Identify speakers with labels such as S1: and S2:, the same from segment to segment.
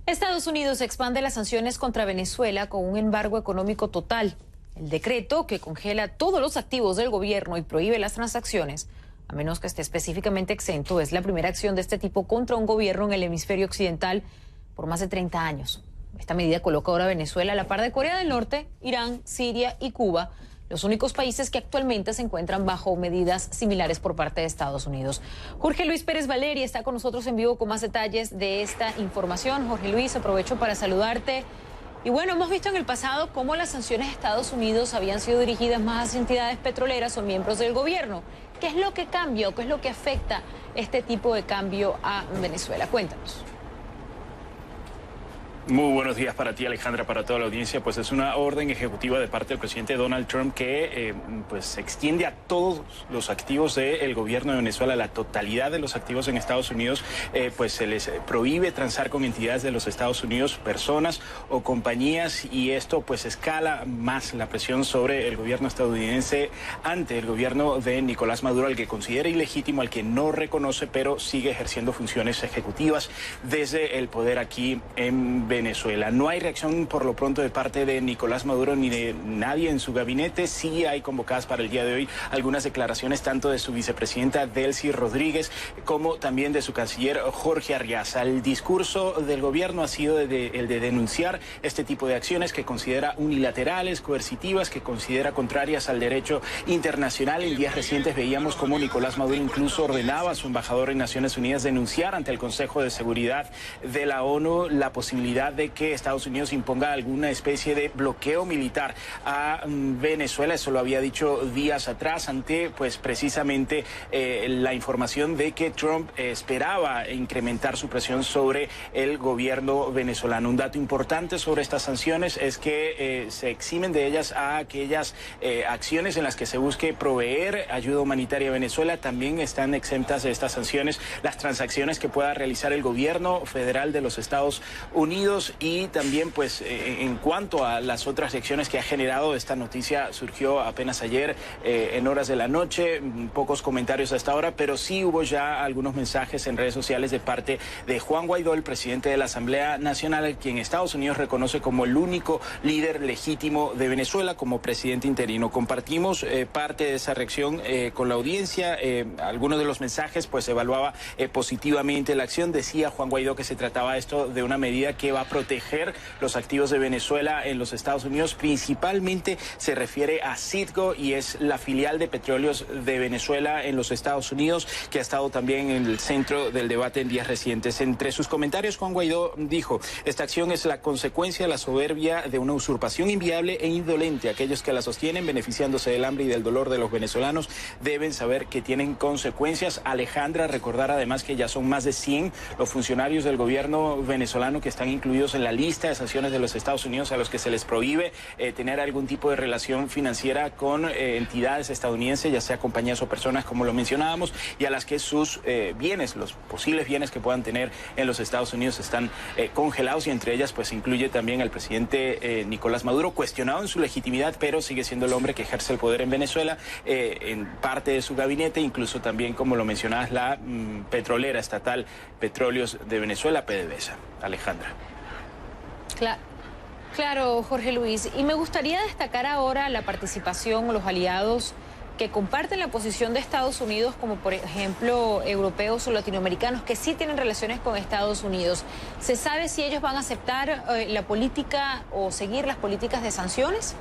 S1: Estados Unidos expande las sanciones contra Venezuela con un embargo económico total. El decreto, que congela todos los activos del gobierno y prohíbe las transacciones, a menos que esté específicamente exento, es la primera acción de este tipo contra un gobierno en el hemisferio occidental por más de 30 años. Esta medida coloca ahora a Venezuela a la par de Corea del Norte, Irán, Siria y Cuba, los únicos países que actualmente se encuentran bajo medidas similares por parte de Estados Unidos. Jorge Luis Pérez Valeri está con nosotros en vivo con más detalles de esta información. Jorge Luis, aprovecho para saludarte. Y bueno, hemos visto en el pasado cómo las sanciones de Estados Unidos habían sido dirigidas más hacia entidades petroleras o miembros del gobierno. ¿Qué es lo que cambia o qué es lo que afecta este tipo de cambio a Venezuela? Cuéntanos.
S2: Muy buenos días para ti, Alejandra, para toda la audiencia. Pues es una orden ejecutiva de parte del presidente Donald Trump que pues se extiende a todos los activos del gobierno de Venezuela, la totalidad de los activos en Estados Unidos, pues se les prohíbe transar con entidades de los Estados Unidos, personas o compañías, y esto pues escala más la presión sobre el gobierno estadounidense ante el gobierno de Nicolás Maduro, al que considera ilegítimo, al que no reconoce, pero sigue ejerciendo funciones ejecutivas desde el poder aquí en Venezuela. No hay reacción por lo pronto de parte de Nicolás Maduro ni de nadie en su gabinete. Sí hay convocadas para el día de hoy algunas declaraciones tanto de su vicepresidenta Delcy Rodríguez como también de su canciller Jorge Arreaza. El discurso del gobierno ha sido el de denunciar este tipo de acciones que considera unilaterales, coercitivas, que considera contrarias al derecho internacional. En días recientes veíamos cómo Nicolás Maduro incluso ordenaba a su embajador en Naciones Unidas denunciar ante el Consejo de Seguridad de la ONU la posibilidad de que Estados Unidos imponga alguna especie de bloqueo militar a Venezuela. Eso lo había dicho días atrás ante pues precisamente la información de que Trump esperaba incrementar su presión sobre el gobierno venezolano. Un dato importante sobre estas sanciones es que se eximen de ellas a aquellas acciones en las que se busque proveer ayuda humanitaria a Venezuela. También están exentas de estas sanciones las transacciones que pueda realizar el gobierno federal de los Estados Unidos. Y también pues en cuanto a las otras reacciones que ha generado, esta noticia surgió apenas ayer en horas de la noche, pocos comentarios hasta ahora, pero sí hubo ya algunos mensajes en redes sociales de parte de Juan Guaidó, el presidente de la Asamblea Nacional, quien Estados Unidos reconoce como el único líder legítimo de Venezuela como presidente interino. Compartimos parte de esa reacción con la audiencia. Algunos de los mensajes pues evaluaba positivamente la acción. Decía Juan Guaidó que se trataba esto de una medida que va a proteger los activos de Venezuela en los Estados Unidos. Principalmente se refiere a Citgo, y es la filial de Petróleos de Venezuela en los Estados Unidos, que ha estado también en el centro del debate en días recientes. Entre sus comentarios, Juan Guaidó dijo: esta acción es la consecuencia de la soberbia de una usurpación inviable e indolente. Aquellos que la sostienen, beneficiándose del hambre y del dolor de los venezolanos, deben saber que tienen consecuencias. Alejandra, recordar además que ya son más de 100 los funcionarios del gobierno venezolano que están incluidos en la lista de sanciones de los Estados Unidos, a los que se les prohíbe tener algún tipo de relación financiera con entidades estadounidenses, ya sea compañías o personas, como lo mencionábamos, y a las que sus bienes, los posibles bienes que puedan tener en los Estados Unidos, están congelados, y entre ellas pues incluye también al presidente Nicolás Maduro, cuestionado en su legitimidad, pero sigue siendo el hombre que ejerce el poder en Venezuela, en parte de su gabinete, incluso también, como lo mencionabas, la petrolera estatal Petróleos de Venezuela, PDVSA. Alejandra.
S1: Claro, Jorge Luis. Y me gustaría destacar ahora la participación o los aliados que comparten la posición de Estados Unidos, como por ejemplo europeos o latinoamericanos que sí tienen relaciones con Estados Unidos. ¿Se sabe si ellos van a aceptar la política o seguir las políticas de sanciones?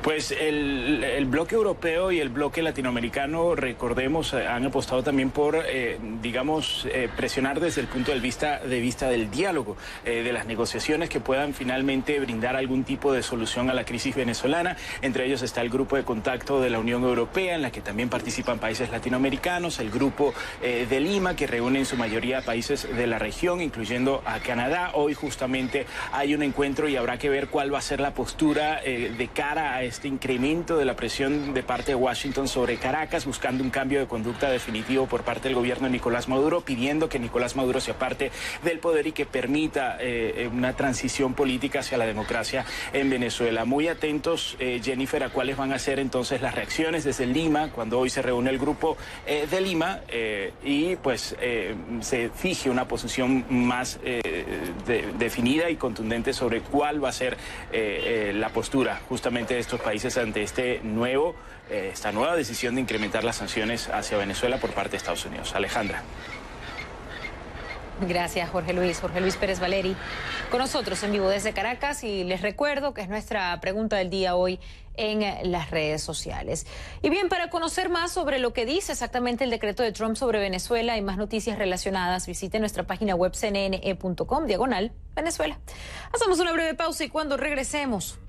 S2: Pues el bloque europeo y el bloque latinoamericano, recordemos, han apostado también por, presionar desde el punto de vista del diálogo, de las negociaciones que puedan finalmente brindar algún tipo de solución a la crisis venezolana. Entre ellos está el grupo de contacto de la Unión Europea, en la que también participan países latinoamericanos, el grupo de Lima, que reúne en su mayoría países de la región, incluyendo a Canadá. Hoy justamente hay un encuentro y habrá que ver cuál va a ser la postura de cara a este incremento de la presión de parte de Washington sobre Caracas, buscando un cambio de conducta definitivo por parte del gobierno de Nicolás Maduro, pidiendo que Nicolás Maduro se aparte del poder y que permita una transición política hacia la democracia en Venezuela. Muy atentos, Jennifer, a cuáles van a ser entonces las reacciones desde Lima, cuando hoy se reúne el grupo de Lima y pues se fije una posición más definida y contundente sobre cuál va a ser la postura justamente de estos países ante esta nueva decisión de incrementar las sanciones hacia Venezuela por parte de Estados Unidos. Alejandra.
S1: Gracias, Jorge Luis. Jorge Luis Pérez Valeri con nosotros en vivo desde Caracas, y les recuerdo que es nuestra pregunta del día hoy en las redes sociales. Y bien, para conocer más sobre lo que dice exactamente el decreto de Trump sobre Venezuela y más noticias relacionadas, visite nuestra página web cnne.com/Venezuela. Hacemos una breve pausa y cuando regresemos,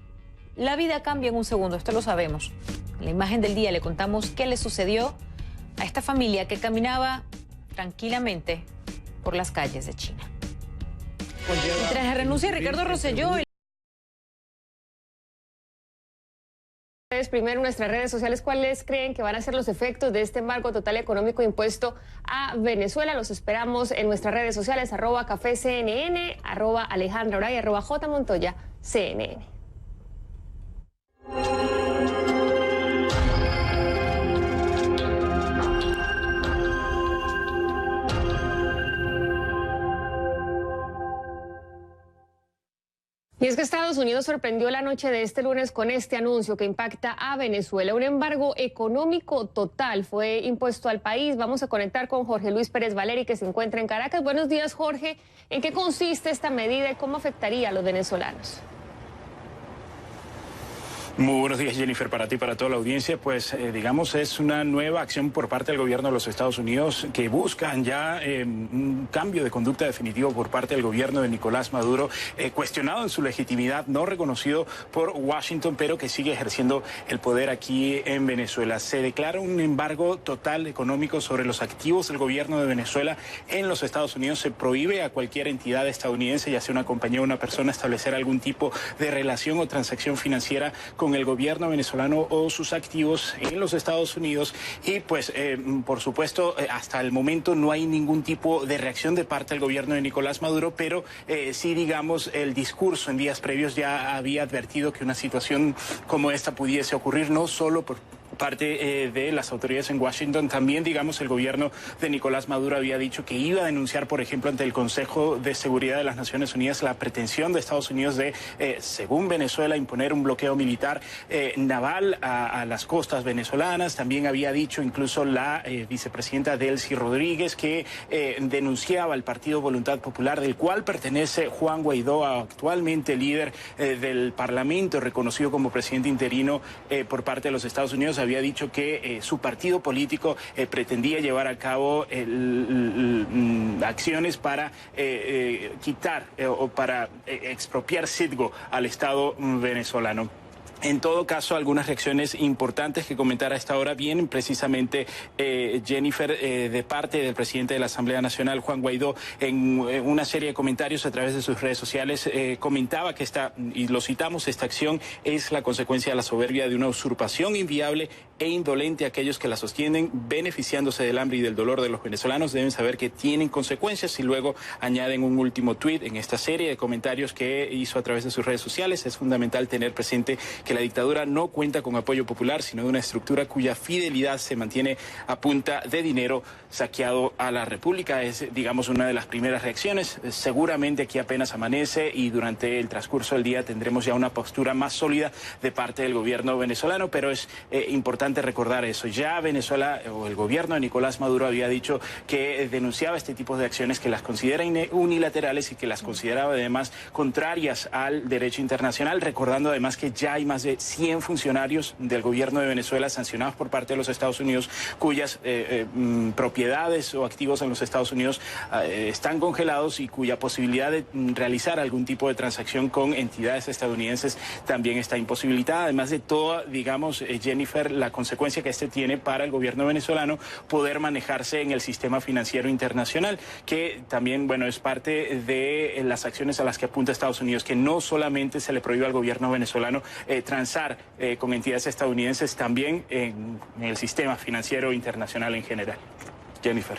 S1: la vida cambia en un segundo, esto lo sabemos. En la imagen del día le contamos qué le sucedió a esta familia que caminaba tranquilamente por las calles de China. Y tras la renuncia de Ricardo Rosselló...
S3: Primero en nuestras redes sociales, ¿cuáles creen que van a ser los efectos de este embargo total económico impuesto a Venezuela? Los esperamos en nuestras redes sociales, @cafecnn, @AlejandraOray, @JMontoyaCNN. Y es que Estados Unidos sorprendió la noche de este lunes con este anuncio que impacta a Venezuela. Un embargo económico total fue impuesto al país. Vamos a conectar con Jorge Luis Pérez Valeri, que se encuentra en Caracas. Buenos días, Jorge. ¿En qué consiste esta medida y cómo afectaría a los venezolanos?
S2: Muy buenos días, Jennifer, para ti y para toda la audiencia. Pues digamos, es una nueva acción por parte del gobierno de los Estados Unidos que buscan ya un cambio de conducta definitivo por parte del gobierno de Nicolás Maduro, cuestionado en su legitimidad, no reconocido por Washington, pero que sigue ejerciendo el poder aquí en Venezuela. Se declara un embargo total económico sobre los activos del gobierno de Venezuela en los Estados Unidos. Se prohíbe a cualquier entidad estadounidense, ya sea una compañía o una persona, establecer algún tipo de relación o transacción financiera con el gobierno venezolano o sus activos en los Estados Unidos. Y pues por supuesto hasta el momento no hay ningún tipo de reacción de parte del gobierno de Nicolás Maduro, pero sí, digamos, el discurso en días previos ya había advertido que una situación como esta pudiese ocurrir, no solo por parte de las autoridades en Washington. También, digamos, el gobierno de Nicolás Maduro había dicho que iba a denunciar, por ejemplo, ante el Consejo de Seguridad de las Naciones Unidas la pretensión de Estados Unidos de, según Venezuela, imponer un bloqueo militar naval a las costas venezolanas. También había dicho incluso la vicepresidenta Delcy Rodríguez que denunciaba al Partido Voluntad Popular, del cual pertenece Juan Guaidó, actualmente líder del Parlamento, reconocido como presidente interino por parte de los Estados Unidos. Había dicho que su partido político pretendía llevar a cabo acciones para quitar o para expropiar Citgo al Estado venezolano. En todo caso, algunas reacciones importantes que comentar a esta hora vienen precisamente, Jennifer, de parte del presidente de la Asamblea Nacional, Juan Guaidó, en una serie de comentarios a través de sus redes sociales, comentaba que y lo citamos, esta acción es la consecuencia de la soberbia de una usurpación inviable e indolente. Aquellos que la sostienen, beneficiándose del hambre y del dolor de los venezolanos, deben saber que tienen consecuencias. Y luego añaden un último tuit en esta serie de comentarios que hizo a través de sus redes sociales. Es fundamental tener presente que la dictadura no cuenta con apoyo popular, sino de una estructura cuya fidelidad se mantiene a punta de dinero saqueado a la República. Es, digamos, una de las primeras reacciones. Seguramente aquí apenas amanece y durante el transcurso del día tendremos ya una postura más sólida de parte del gobierno venezolano, pero es importante recordar eso. Ya Venezuela, o el gobierno de Nicolás Maduro, había dicho que denunciaba este tipo de acciones, que las considera unilaterales y que las consideraba además contrarias al derecho internacional, recordando además que ya hay más de 100 funcionarios del gobierno de Venezuela sancionados por parte de los Estados Unidos, cuyas propiedades o activos en los Estados Unidos están congelados y cuya posibilidad de realizar algún tipo de transacción con entidades estadounidenses también está imposibilitada. Además de todo, digamos, Jennifer, la consecuencia que este tiene para el gobierno venezolano poder manejarse en el sistema financiero internacional, que también, bueno, es parte de las acciones a las que apunta Estados Unidos, que no solamente se le prohíbe al gobierno venezolano transar con entidades estadounidenses también en el sistema financiero internacional en general. Jennifer.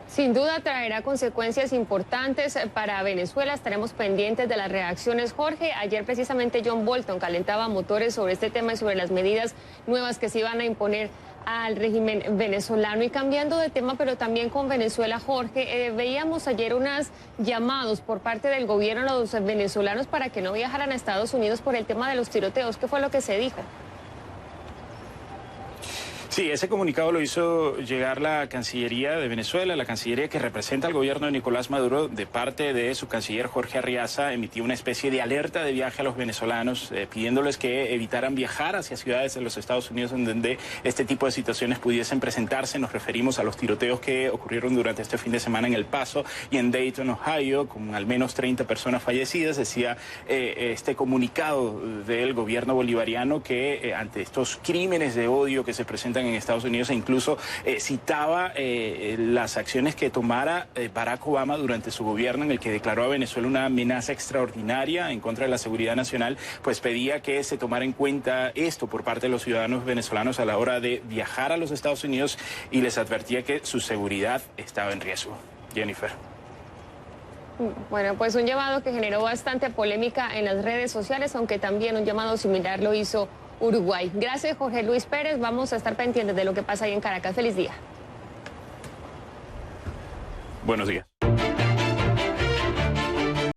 S3: Sin duda traerá consecuencias importantes para Venezuela. Estaremos pendientes de las reacciones. Jorge, ayer precisamente John Bolton calentaba motores sobre este tema y sobre las medidas nuevas que se iban a imponer al régimen venezolano. Y cambiando de tema, pero también con Venezuela, Jorge, veíamos ayer unos llamados por parte del gobierno a los venezolanos para que no viajaran a Estados Unidos por el tema de los tiroteos. ¿Qué fue lo que se dijo?
S2: Sí, ese comunicado lo hizo llegar la Cancillería de Venezuela, la Cancillería que representa al gobierno de Nicolás Maduro. De parte de su canciller Jorge Arriaza, emitió una especie de alerta de viaje a los venezolanos, pidiéndoles que evitaran viajar hacia ciudades de los Estados Unidos en donde este tipo de situaciones pudiesen presentarse. Nos referimos a los tiroteos que ocurrieron durante este fin de semana en El Paso y en Dayton, Ohio, con al menos 30 personas fallecidas. Decía este comunicado del gobierno bolivariano que ante estos crímenes de odio que se presentan en Estados Unidos, e incluso citaba las acciones que tomara Barack Obama durante su gobierno, en el que declaró a Venezuela una amenaza extraordinaria en contra de la seguridad nacional, pues pedía que se tomara en cuenta esto por parte de los ciudadanos venezolanos a la hora de viajar a los Estados Unidos, y les advertía que su seguridad estaba en riesgo. Jennifer.
S3: Bueno, pues un llamado que generó bastante polémica en las redes sociales, aunque también un llamado similar lo hizo Uruguay. Gracias, Jorge Luis Pérez. Vamos a estar pendientes de lo que pasa ahí en Caracas. Feliz día.
S2: Buenos días.